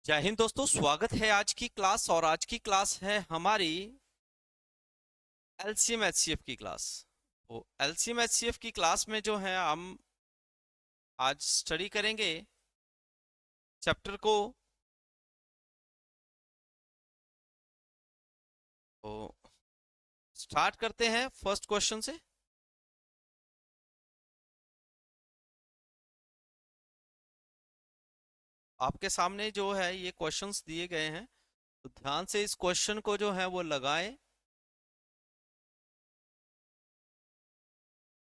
जय हिंद दोस्तों, स्वागत है आज की क्लास। और आज की क्लास है हमारी एलसीएम एचसीएफ की क्लास। तो एलसीएम एचसीएफ की क्लास में जो है हम आज स्टडी करेंगे चैप्टर को। तो स्टार्ट करते हैं फर्स्ट क्वेश्चन से। आपके सामने जो है ये क्वेश्चंस दिए गए हैं, तो ध्यान से इस क्वेश्चन को जो है वो लगाएं।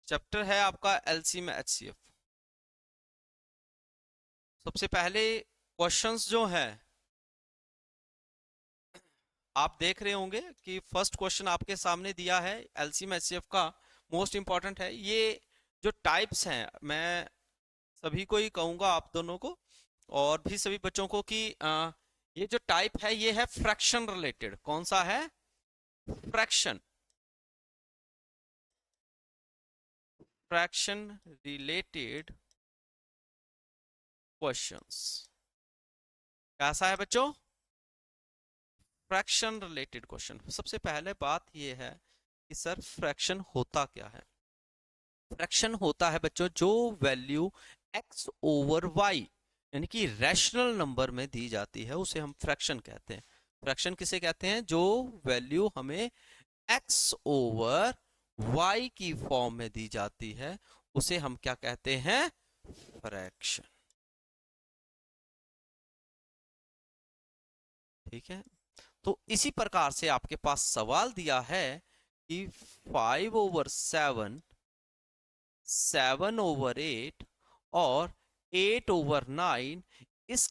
चैप्टर है आपका एलसीएम एचसीएफ। सबसे पहले क्वेश्चंस जो है आप देख रहे होंगे कि फर्स्ट क्वेश्चन आपके सामने दिया है एलसीएम एचसीएफ का। मोस्ट इंपॉर्टेंट है ये। जो टाइप्स हैं, मैं सभी को ही कहूंगा, आप दोनों को और भी सभी बच्चों को, कि ये जो टाइप है ये है फ्रैक्शन रिलेटेड। कौन सा है? फ्रैक्शन। Fraction related questions. कैसा है बच्चों? Fraction related question. सबसे पहले बात ये है कि सर फ्रैक्शन होता क्या है। फ्रैक्शन होता है बच्चों जो वैल्यू x ओवर y यानी कि रैशनल नंबर में दी जाती है उसे हम फ्रैक्शन कहते हैं। फ्रैक्शन किसे कहते हैं? जो वैल्यू हमें x ओवर y की फॉर्म में दी जाती है उसे हम क्या कहते हैं? फ्रैक्शन। ठीक है। तो इसी प्रकार से आपके पास सवाल दिया है कि 5/7, 7/8 और 8/9 इस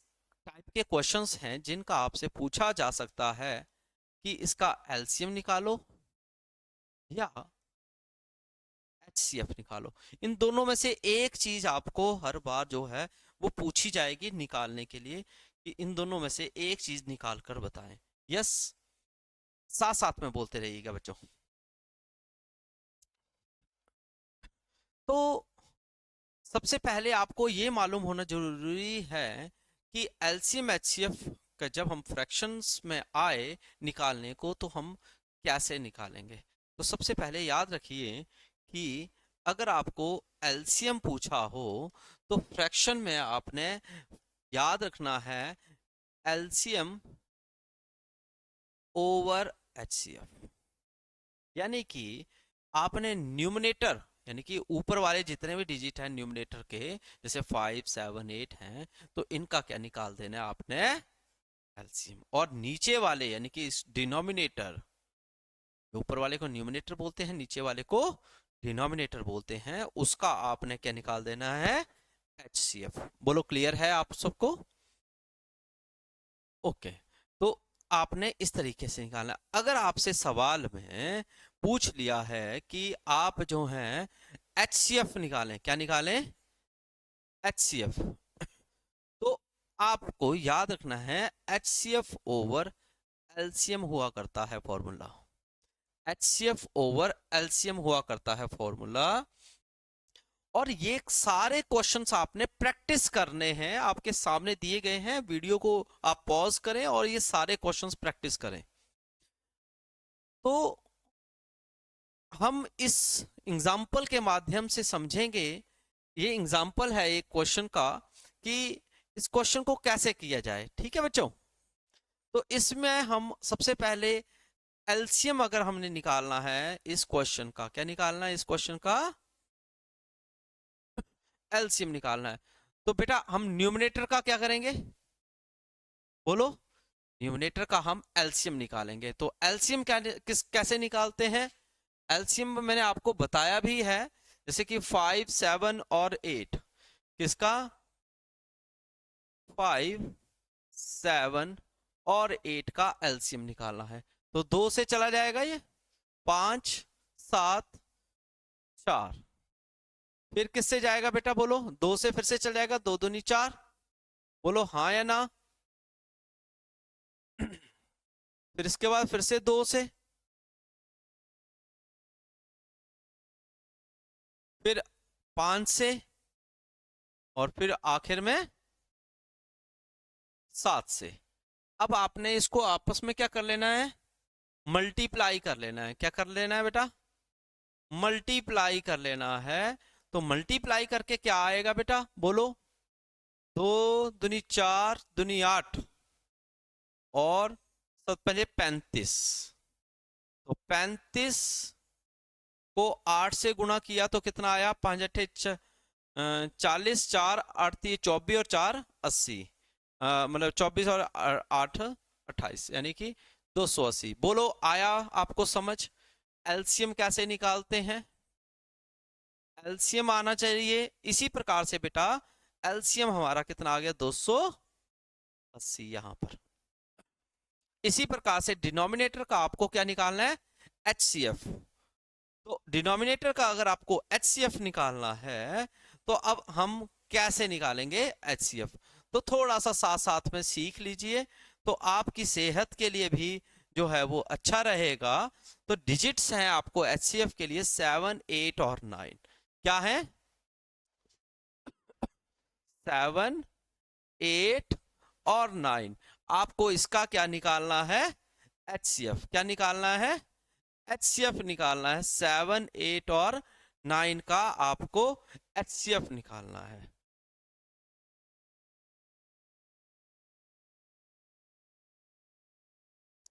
टाइप के क्वेश्चंस हैं जिनका आपसे पूछा जा सकता है कि इसका एलसीएम निकालो या एचसीएफ निकालो। इन दोनों में से एक चीज आपको हर बार जो है वो पूछी जाएगी निकालने के लिए, कि इन दोनों में से एक चीज निकाल कर बताएं। यस, साथ साथ में बोलते रहिएगा बच्चों। तो सबसे पहले आपको ये मालूम होना जरूरी है कि एलसीएम एचसीएफ का जब हम फ्रैक्शंस में आए निकालने को तो हम कैसे निकालेंगे। तो सबसे पहले याद रखिए कि अगर आपको एलसीएम पूछा हो तो फ्रैक्शन में आपने याद रखना है एलसीएम ओवर एचसीएफ। यानी कि आपने न्यूमरेटर यानी कि ऊपर वाले जितने भी डिजिट हैं न्यूमरेटर के, जैसे 5, 7, 8 हैं, तो इनका क्या निकाल देना है आपने? एलसीएम। और नीचे वाले यानी कि इस डिनोमिनेटर, ऊपर वाले को न्यूमरेटर बोलते हैं, नीचे वाले को डिनोमिनेटर बोलते हैं, उसका आपने क्या निकाल देना है? एचसीएफ। बोलो, क्लियर है आप सबको? ओके। तो आपने इस तरीके से निकालना। अगर आपसे सवाल में पूछ लिया है कि आप जो हैं एचसीएफ निकालें, क्या निकालें? एचसीएफ। तो आपको याद रखना है एचसीएफ ओवर एलसीएम हुआ करता है फॉर्मूला। एचसीएफ ओवर एलसीएम हुआ करता है फॉर्मूला। और ये सारे क्वेश्चंस आपने प्रैक्टिस करने हैं, आपके सामने दिए गए हैं। वीडियो को आप पॉज करें और ये सारे क्वेश्चंस प्रैक्टिस करें। तो हम इस एग्जाम्पल के माध्यम से समझेंगे। ये एग्जाम्पल है एक क्वेश्चन का कि इस क्वेश्चन को कैसे किया जाए। ठीक है बच्चों? तो इसमें हम सबसे पहले एलसीएम अगर हमने निकालना है इस क्वेश्चन का, क्या निकालना है? इस क्वेश्चन का एलसीएम निकालना है। तो बेटा हम न्यूमरेटर का क्या करेंगे? बोलो। न्यूमरेटर का हम एलसीएम निकालेंगे। तो एलसीएम कैसे निकालते हैं? एलसीएम मैंने आपको बताया भी है, जैसे कि 5, 7 और 8। किसका? 5, 7 और 8 का एलसीएम निकालना है। तो 2 से चला जाएगा ये, 5, 7, 4। फिर किससे जाएगा बेटा? बोलो। 2 से फिर से चल जाएगा, 2 दूनी 4। बोलो हाँ या ना। फिर इसके बाद फिर से 2 से, फिर 5 से, और फिर आखिर में 7 से। अब आपने इसको आपस में क्या कर लेना है, मल्टीप्लाई कर लेना है। क्या कर लेना है बेटा, मल्टीप्लाई कर लेना है। तो मल्टीप्लाई करके क्या आएगा बेटा, बोलो। 2 दूनी 4 दूनी 8 और 7 5 35। तो 35 को 8 से गुणा किया तो कितना आया, 5 8 40, 4 8 24 और 4 80। मतलब 24 और 8 28, यानी कि 280। बोलो, आया आपको समझ एलसीएम कैसे निकालते हैं? एलसीएम आना चाहिए इसी प्रकार से बेटा। एलसीएम हमारा कितना आ गया, 280 यहां पर। इसी प्रकार से डिनोमिनेटर का आपको क्या निकालना है, एचसीएफ। तो डिनोमिनेटर का अगर आपको एचसीएफ निकालना है तो अब हम कैसे निकालेंगे एचसीएफ, तो थोड़ा सा साथ साथ में सीख लीजिए, तो आपकी सेहत के लिए भी जो है वो अच्छा रहेगा। तो डिजिट्स हैं आपको एचसीएफ के लिए 7 8 और 9। क्या है, 7 8 और 9। आपको इसका क्या निकालना है, एचसीएफ। क्या निकालना है, एचसीएफ निकालना है। 7 8 और 9 का आपको एचसीएफ निकालना है।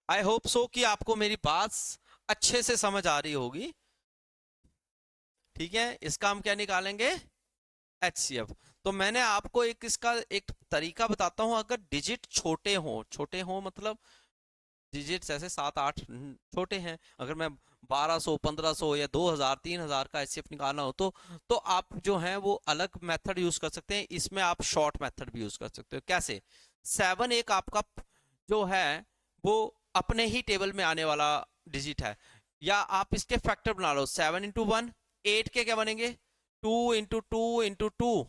आई होप सो कि आपको मेरी बात अच्छे से समझ आ रही होगी। ठीक है, इसका हम क्या निकालेंगे, एचसीएफ। तो मैंने आपको एक इसका एक तरीका बताता हूं। अगर डिजिट छोटे हो, छोटे हो मतलब डिजिट्स ऐसे 7 8 छोटे हैं, अगर मैं 1200 1500 या 2000 3000 का एचसीएफ निकालना हो तो आप जो है वो अलग मेथड यूज कर सकते हैं। इसमें आप शॉर्ट मेथड भी यूज कर सकते हो। कैसे, 7 एक आपका जो है वो अपने ही टेबल में आने वाला डिजिट है, या आप इसके फैक्टर बना लो। 7 × 1 8 के क्या बनेंगे, 2 × 2 × 2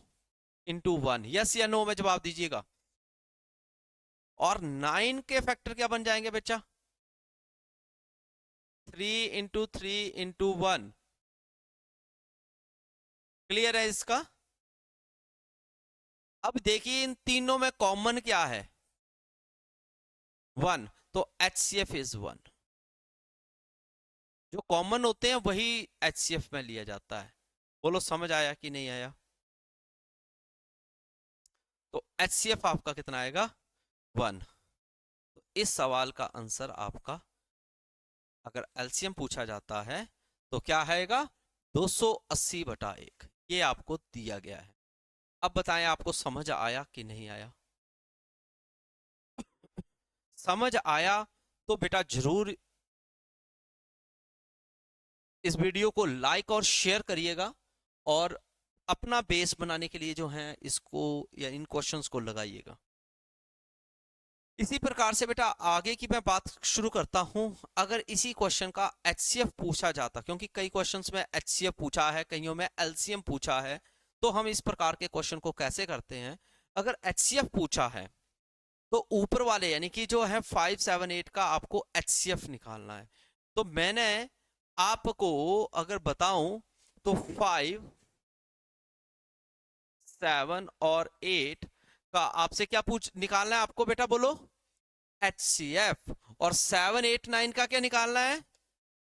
× 1। यस या नो में जवाब दीजिएगा। और 9 के फैक्टर क्या बन जाएंगे बच्चा, 3 × 3 × 1। क्लियर है इसका? अब देखिए इन तीनों में कॉमन क्या है, 1। तो HCF इज 1। जो कॉमन होते हैं वही HCF में लिया जाता है। बोलो समझ आया कि नहीं आया? तो HCF आपका कितना आएगा, 1। तो इस सवाल का आंसर आपका, अगर एलसीएम पूछा जाता है तो क्या आएगा, 280/1। ये आपको दिया गया है। अब बताएं आपको समझ आया कि नहीं आया? समझ आया तो बेटा जरूर इस वीडियो को लाइक और शेयर करिएगा, और अपना बेस बनाने के लिए जो है इसको या इन क्वेश्चंस को लगाइएगा। इसी प्रकार से बेटा आगे की मैं बात शुरू करता हूं। अगर इसी क्वेश्चन का एचसीएफ पूछा जाता, क्योंकि कई क्वेश्चंस में एचसीएफ पूछा है, कईयों में एलसीएम पूछा है, तो हम इस प्रकार के क्वेश्चन को कैसे करते हैं। अगर एचसीएफ पूछा है तो ऊपर वाले यानी कि जो है 5 7 8 का आपको एचसीएफ निकालना है। तो मैंने आपको अगर बताऊं तो 5 7 और 8 का आपसे क्या पूछ निकालना है आपको बेटा, बोलो HCF। और 7 8 9 का क्या निकालना है,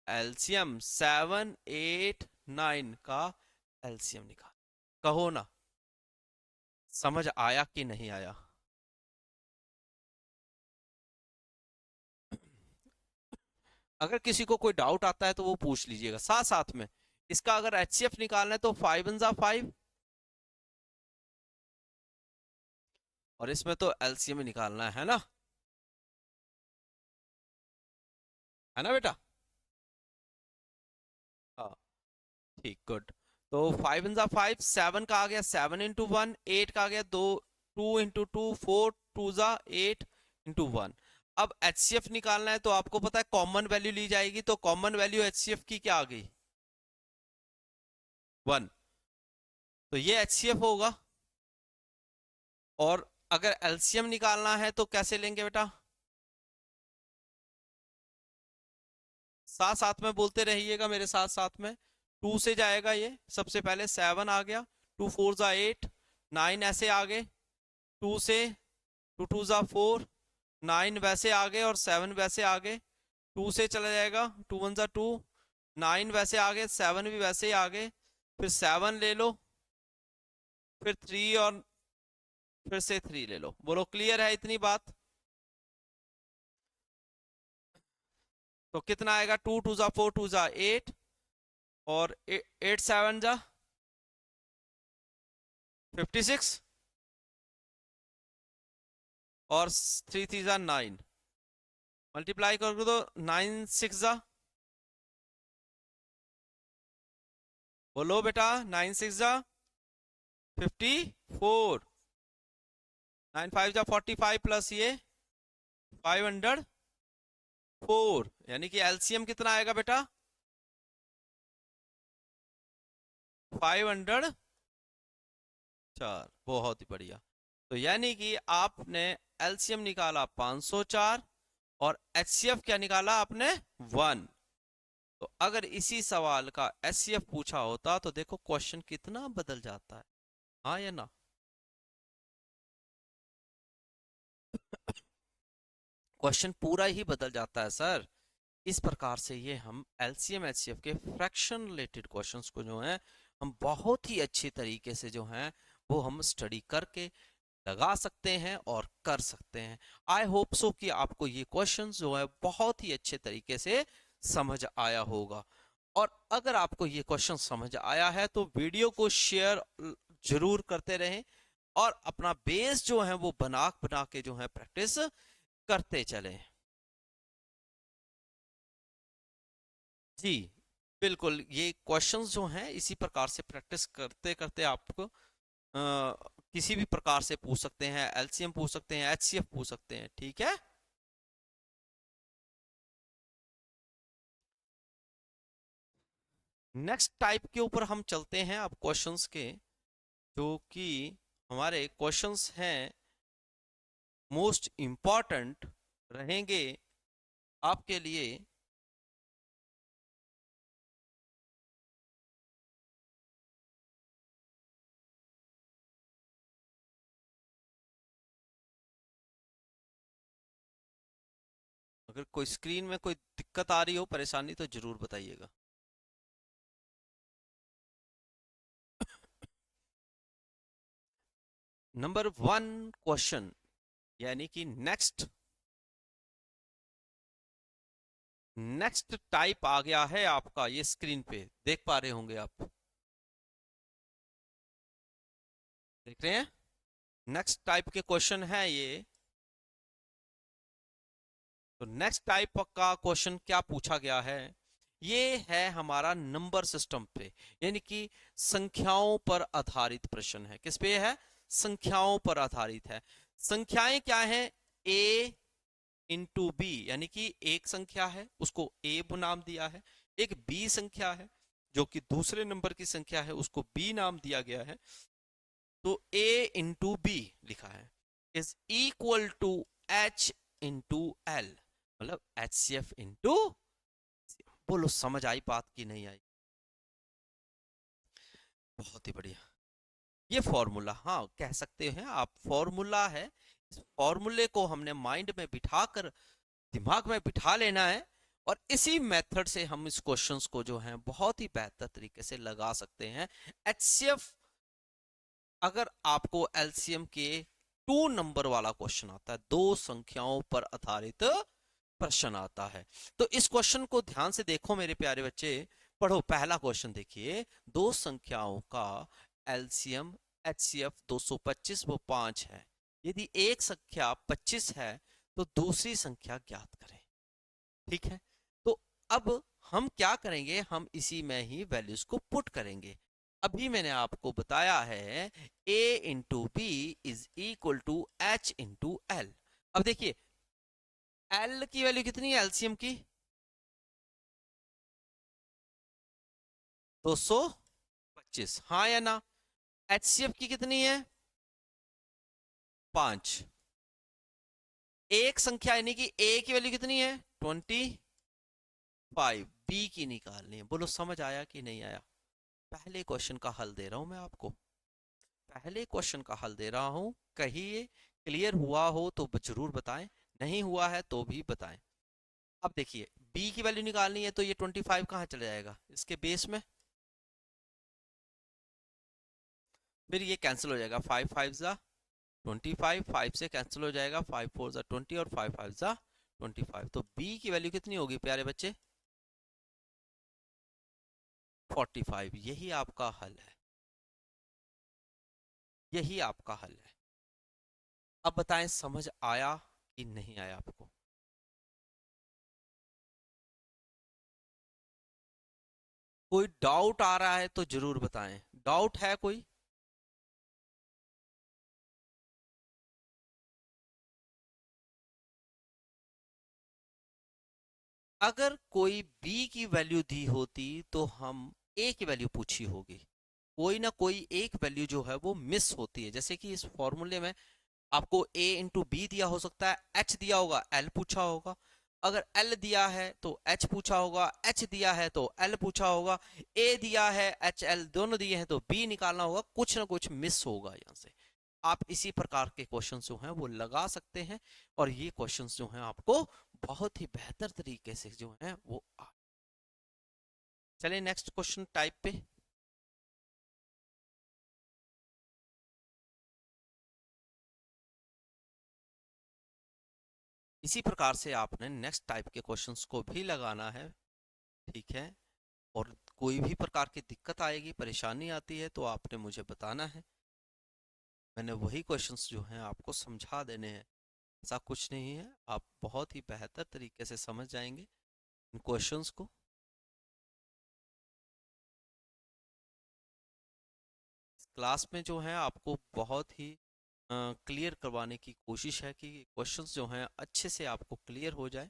एलसीएम। 7 8 9 का एलसीएम निकाल। कहो ना, समझ आया कि नहीं आया? अगर किसी को कोई डाउट आता है तो वो पूछ लीजिएगा साथ साथ में। इसका अगर HCF निकालना है तो 5 × 5, और इसमें तो एलसीएम निकालना है ना, है ना बेटा? हाँ, ठीक, गुड। तो 5 × 5 7 का आ गया, 7 × 1 8 का आ गया, 2 × 2 4 2 8 × 1। अब HCF निकालना है तो आपको पता है कॉमन वैल्यू ली जाएगी, तो कॉमन वैल्यू HCF की क्या आ गई, 1। तो ये HCF होगा। और अगर एलसीएम निकालना है तो कैसे लेंगे बेटा, साथ साथ में बोलते रहिएगा मेरे साथ साथ में। 2 से जाएगा ये, सबसे पहले 7 आ गया, 2 4 8 9 ऐसे आ गए, 2 से टू टू ज़ा 4, 9 वैसे आ गए और 7 वैसे आ गए, 2 से चला जाएगा, 2 1 ज़ा 2, 9 वैसे आ गए, 7 भी वैसे ही आ गए, फिर 7 ले लो, फिर 3 और फिर से 3 ले लो। बोलो क्लियर है इतनी बात? तो कितना आएगा, 2 2 ज़ा 4, 2 ज़ा 8, और 8 7 ज़ा 56, और 3 3 ज़ा 9, मल्टीप्लाई कर दो, 9 6 ज़ा, बोलो बेटा, 9 6 ज़ा 54, 9 5 ज़ा 45 प्लस ये 504, यानी कि एलसीएम कितना आएगा बेटा, 504। बहुत ही बढ़िया। तो यानी कि आपने एलसीएम निकाला 504 और एचसीएफ क्या निकाला आपने, 1। तो अगर इसी सवाल का एचसीएफ पूछा होता तो देखो क्वेश्चन कितना बदल जाता है, हाँ या ना? क्वेश्चन पूरा ही बदल जाता है सर। इस प्रकार से ये हम एलसीएम एचसीएफ के फ्रैक्शन रिलेटेड क्वेश्चंस को जो है हम बहुत ही अच्छी तरीके से जो है वो हम स्टडी करके लगा सकते हैं और कर सकते हैं। आई होप सो कि आपको ये क्वेश्चंस जो है बहुत ही अच्छे तरीके से समझ आया होगा। और अगर आपको ये क्वेश्चन समझ आया है तो वीडियो को शेयर जरूर करते रहें और अपना बेस जो है वो बना के जो है प्रैक्टिस करते चलें। जी बिल्कुल, ये क्वेश्चंस जो हैं इसी प्रकार से प्रैक्टिस करते करते आपको किसी भी प्रकार से पूछ सकते हैं, एलसीएम पूछ सकते हैं, एचसीएफ पूछ सकते हैं, ठीक है। नेक्स्ट टाइप के ऊपर हम चलते हैं अब क्वेश्चंस के, जो कि हमारे क्वेश्चंस हैं मोस्ट इम्पॉर्टेंट रहेंगे आपके लिए। अगर कोई स्क्रीन में कोई दिक्कत आ रही हो, परेशानी, तो जरूर बताइएगा। नंबर 1 क्वेश्चन, यानी कि नेक्स्ट टाइप आ गया है आपका, ये स्क्रीन पे देख पा रहे होंगे आप, देख रहे हैं? नेक्स्ट टाइप के क्वेश्चन है ये। तो नेक्स्ट टाइप का क्वेश्चन क्या पूछा गया है, ये है हमारा नंबर सिस्टम पे, यानी कि संख्याओं पर आधारित प्रश्न है। किस पे है? संख्याओं पर आधारित है। संख्याएं क्या है? ए इंटू बी, यानी कि एक संख्या है उसको ए नाम दिया है, एक बी संख्या है जो कि दूसरे नंबर की संख्या है उसको बी नाम दिया गया है। तो ए इंटू बी लिखा है is equal to H into L, मतलब एच सी एफ इंटू। बोलो समझ आई बात की नहीं आई? बहुत ही बढ़िया। ये फॉर्मूला, हाँ कह सकते हैं आप, फॉर्मूला है। इस फॉर्मूले को हमने माइंड में बिठा कर, दिमाग में बिठा लेना है, और इसी मेथड से हम इस क्वेश्चंस को जो है बहुत ही बेहतर तरीके से लगा सकते हैं। एचसीएफ, अगर आपको एलसीएम के 2 नंबर वाला क्वेश्चन आता है, दो संख्याओं पर आधारित प्रश्न आता है, तो इस क्वेश्चन को ध्यान से देखो मेरे प्यारे बच्चे। पढ़ो पहला क्वेश्चन, देखिए दो संख्याओं का एलसीएम एचसीएफ 225 वो 5 है। यदि एक संख्या 25 है तो दूसरी संख्या ज्ञात करें। ठीक है, तो अब हम क्या करेंगे, हम इसी में ही वैल्यूज को पुट करेंगे। अभी मैंने आपको बताया है a into B is equal to H into L. अब देखिए एल की वैल्यू कितनी है एलसीएम की, 225, हाँ या ना? एचसीएफ की कितनी है, 5। एक संख्या यानी कि ए की वैल्यू कितनी है, 25, बी की निकालनी है। बोलो समझ आया कि नहीं आया? पहले क्वेश्चन का हल दे रहा हूं मैं आपको, पहले क्वेश्चन का हल दे रहा हूं, कहिए क्लियर हुआ हो तो जरूर बताएं, नहीं हुआ है तो भी बताएं। अब देखिए b की वैल्यू निकालनी है तो ये 25 कहाँ चला जाएगा, इसके बेस में, फिर ये कैंसिल हो जाएगा, 5 5 जा 25, 5 से कैंसिल हो जाएगा, 5 4 जा 20 और 5 5 जा 25। तो b की वैल्यू कितनी होगी प्यारे बच्चे, 45। यही आपका हल है, यही आपका हल है। अब बताएं समझ आया कि नहीं आया आपको। कोई डाउट आ रहा है तो जरूर बताएं, डाउट है कोई। अगर कोई b की वैल्यू दी होती तो हम a की वैल्यू पूछी होगी, कोई ना कोई एक वैल्यू जो है वो मिस होती है। जैसे कि इस फॉर्मूले में आपको a इंटू बी दिया हो सकता है, h दिया होगा, l पूछा होगा। अगर l दिया है तो h पूछा होगा, h दिया है तो l पूछा होगा, a दिया है, h l दोनों दिए हैं तो b निकालना होगा, कुछ ना कुछ मिस होगा यहाँ से। आप इसी प्रकार के क्वेश्चंस जो हैं वो लगा सकते हैं, और ये क्वेश्चंस जो हैं आपको बहुत ही बेहतर तरीके से जो हैं वो चलिए नेक्स्ट क्वेश्चन टाइप पे। इसी प्रकार से आपने नेक्स्ट टाइप के क्वेश्चंस को भी लगाना है, ठीक है। और कोई भी प्रकार की दिक्कत आएगी, परेशानी आती है तो आपने मुझे बताना है, मैंने वही क्वेश्चंस जो हैं आपको समझा देने हैं। ऐसा कुछ नहीं है, आप बहुत ही बेहतर तरीके से समझ जाएंगे इन क्वेश्चंस को। क्लास में जो है आपको बहुत ही क्लियर करवाने की कोशिश है कि क्वेश्चंस जो हैं अच्छे से आपको क्लियर हो जाए।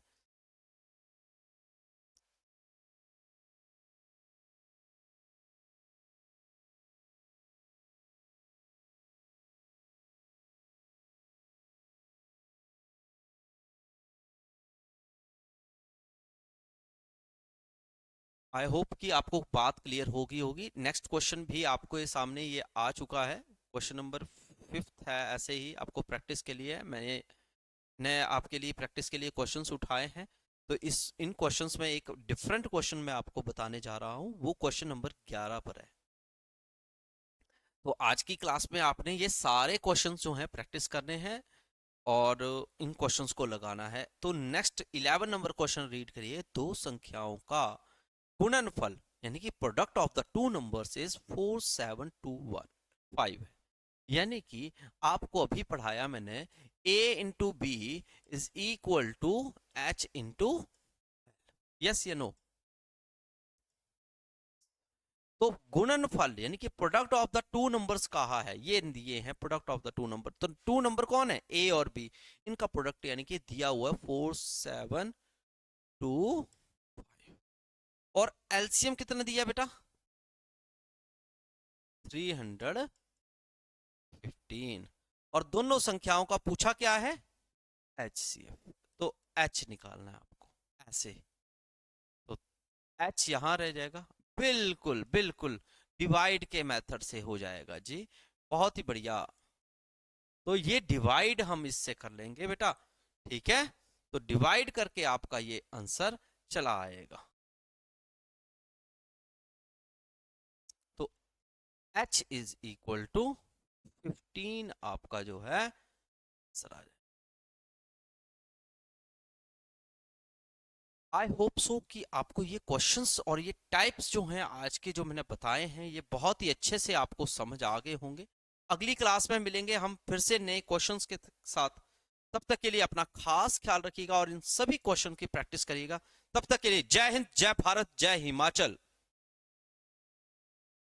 आई होप कि आपको बात क्लियर होगी। नेक्स्ट क्वेश्चन भी आपको ये सामने ये आ चुका है, क्वेश्चन नंबर 5 है। ऐसे ही आपको प्रैक्टिस के लिए मैंने आपके लिए प्रैक्टिस के लिए क्वेश्चंस उठाए हैं। तो इस इन क्वेश्चंस में एक डिफरेंट क्वेश्चन मैं आपको बताने जा रहा हूँ, वो क्वेश्चन नंबर 11 पर है। तो आज की क्लास में आपने ये सारे क्वेश्चंस जो हैं प्रैक्टिस करने हैं और इन क्वेश्चंस को लगाना है। तो नेक्स्ट 11 नंबर क्वेश्चन रीड करिए। दो संख्याओं का गुणनफल यानी कि product of the two numbers is 4725 है। यानी कि आपको अभी पढ़ाया मैंने a into B is equal to h into, yes या नो। तो गुणनफल यानी कि product of the two numbers कहा है, ये दिए हैं product of the two number. तो टू नंबर कौन है, ए और बी, इनका प्रोडक्ट यानी कि दिया हुआ है 4725। और एलसीएम कितना दिया बेटा, 315। और दोनों संख्याओं का पूछा क्या है, एचसीएफ। तो एच निकालना है आपको ऐसे, तो एच यहां रह जाएगा, बिल्कुल बिल्कुल डिवाइड के मेथड से हो जाएगा जी, बहुत ही बढ़िया। तो ये डिवाइड हम इससे कर लेंगे बेटा, ठीक है। तो डिवाइड करके आपका ये आंसर चला आएगा। तो h इज इक्वल टू 15 आपका जो है आंसर आ जाएगा। आई होप सो कि आपको ये क्वेश्चंस और ये टाइप्स जो हैं आज के जो मैंने बताए हैं ये बहुत ही अच्छे से आपको समझ आ गए होंगे। अगली क्लास में मिलेंगे हम फिर से नए क्वेश्चंस के साथ। तब तक के लिए अपना खास ख्याल रखिएगा और इन सभी क्वेश्चन की प्रैक्टिस करिएगा। तब तक के लिए जय हिंद, जय भारत, जय हिमाचल।